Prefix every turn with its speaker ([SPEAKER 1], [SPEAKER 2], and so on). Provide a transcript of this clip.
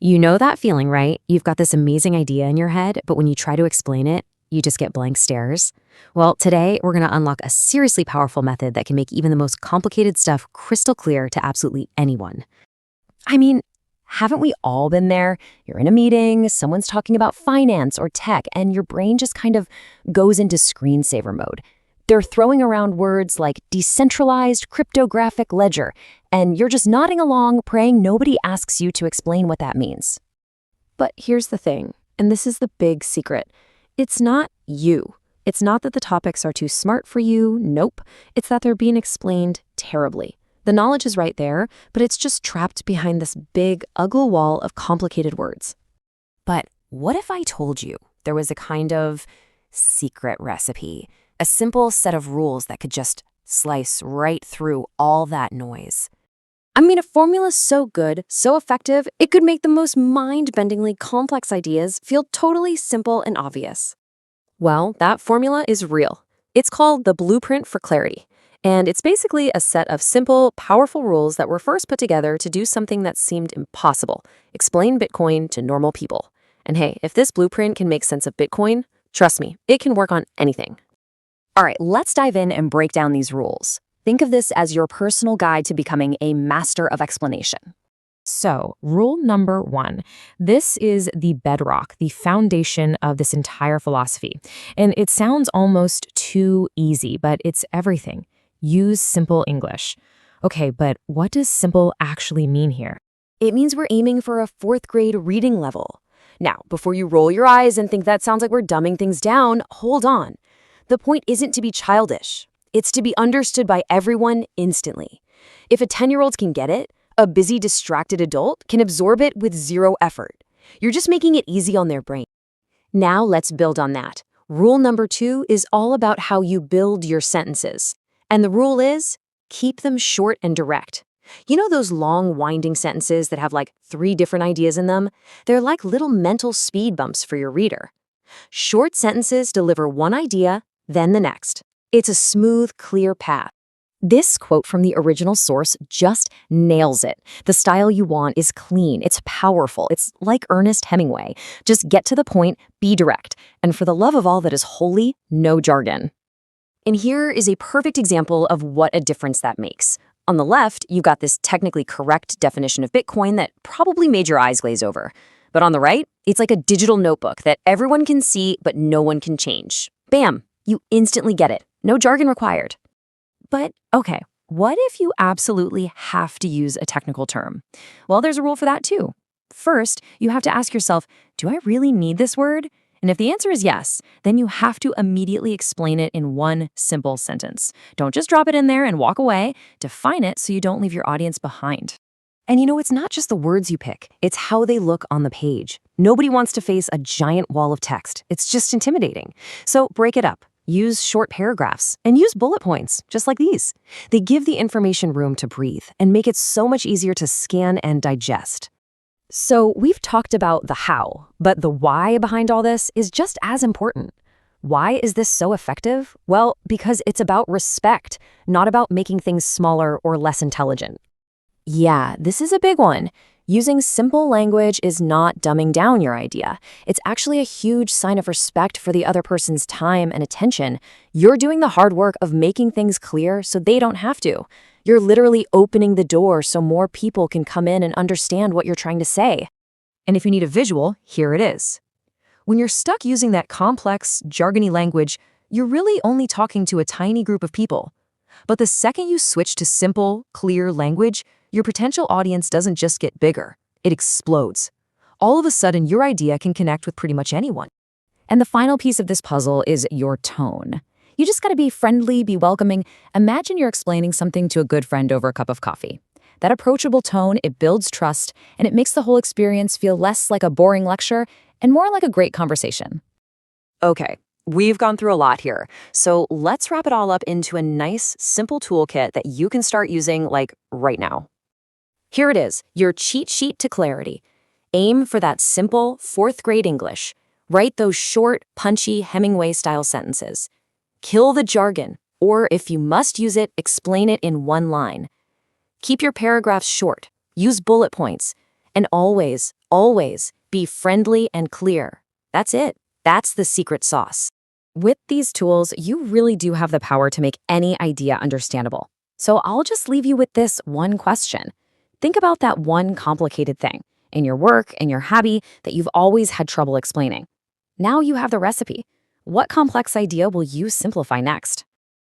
[SPEAKER 1] You know that feeling, right? You've got this amazing idea in your head, but when you try to explain it, you just get blank stares. Well, today we're going to unlock a seriously powerful method that can make even the most complicated stuff crystal clear to absolutely anyone. I mean, haven't we all been there? You're in a meeting, someone's talking about finance or tech, and your brain just kind of goes into screensaver mode. They're throwing around words like decentralized cryptographic ledger, and you're just nodding along, praying nobody asks you to explain what that means. But here's the thing, and this is the big secret. It's not you. It's not that the topics are too smart for you, nope. It's that they're being explained terribly. The knowledge is right there, but it's just trapped behind this big, ugly wall of complicated words. But what if I told you there was a kind of secret recipe? A simple set of rules that could just slice right through all that noise. I mean, a formula so good, so effective, it could make the most mind-bendingly complex ideas feel totally simple and obvious. Well, that formula is real. It's called the Blueprint for Clarity. And it's basically a set of simple, powerful rules that were first put together to do something that seemed impossible: explain Bitcoin to normal people. And hey, if this blueprint can make sense of Bitcoin, trust me, it can work on anything. All right, let's dive in and break down these rules. Think of this as your personal guide to becoming a master of explanation.
[SPEAKER 2] So, rule number 1. This is the bedrock, the foundation of this entire philosophy. And it sounds almost too easy, but it's everything. Use simple English. Okay, but what does simple actually mean here?
[SPEAKER 1] It means we're aiming for a 4th grade reading level. Now, before you roll your eyes and think that sounds like we're dumbing things down, hold on. The point isn't to be childish. It's to be understood by everyone instantly. If a 10-year-old can get it, a busy, distracted adult can absorb it with zero effort. You're just making it easy on their brain. Now let's build on that. Rule number 2 is all about how you build your sentences. And the rule is, keep them short and direct. You know those long, winding sentences that have like 3 different ideas in them? They're like little mental speed bumps for your reader. Short sentences deliver one idea, then the next. It's a smooth, clear path. This quote from the original source just nails it. The style you want is clean, it's powerful, it's like Ernest Hemingway. Just get to the point, be direct, and for the love of all that is holy, no jargon. And here is a perfect example of what a difference that makes. On the left, you've got this technically correct definition of Bitcoin that probably made your eyes glaze over. But on the right, it's like a digital notebook that everyone can see but no one can change. Bam! You instantly get it. No jargon required. But okay, what if you absolutely have to use a technical term? Well, there's a rule for that too. First, you have to ask yourself, do I really need this word? And if the answer is yes, then you have to immediately explain it in one simple sentence. Don't just drop it in there and walk away. Define it so you don't leave your audience behind. And you know, it's not just the words you pick, it's how they look on the page. Nobody wants to face a giant wall of text. It's just intimidating. So break it up. Use short paragraphs and use bullet points, just like these. They give the information room to breathe and make it so much easier to scan and digest. So we've talked about the how, but the why behind all this is just as important. Why is this so effective? Well, because it's about respect, not about making things smaller or less intelligent. Yeah, this is a big one. Using simple language is not dumbing down your idea. It's actually a huge sign of respect for the other person's time and attention. You're doing the hard work of making things clear so they don't have to. You're literally opening the door so more people can come in and understand what you're trying to say. And if you need a visual, here it is. When you're stuck using that complex, jargony language, you're really only talking to a tiny group of people. But the second you switch to simple, clear language, your potential audience doesn't just get bigger, it explodes. All of a sudden, your idea can connect with pretty much anyone. And the final piece of this puzzle is your tone. You just gotta be friendly, be welcoming. Imagine you're explaining something to a good friend over a cup of coffee. That approachable tone, it builds trust, and it makes the whole experience feel less like a boring lecture and more like a great conversation. Okay, we've gone through a lot here, so let's wrap it all up into a nice, simple toolkit that you can start using, like, right now. Here it is, your cheat sheet to clarity. Aim for that simple 4th grade English. Write those short, punchy Hemingway-style sentences. Kill the jargon, or if you must use it, explain it in one line. Keep your paragraphs short. Use bullet points. And always, always be friendly and clear. That's it. That's the secret sauce.
[SPEAKER 2] With these tools, you really do have the power to make any idea understandable. So I'll just leave you with this one question. Think about that one complicated thing in your work, in your hobby, that you've always had trouble explaining. Now you have the recipe. What complex idea will you simplify next?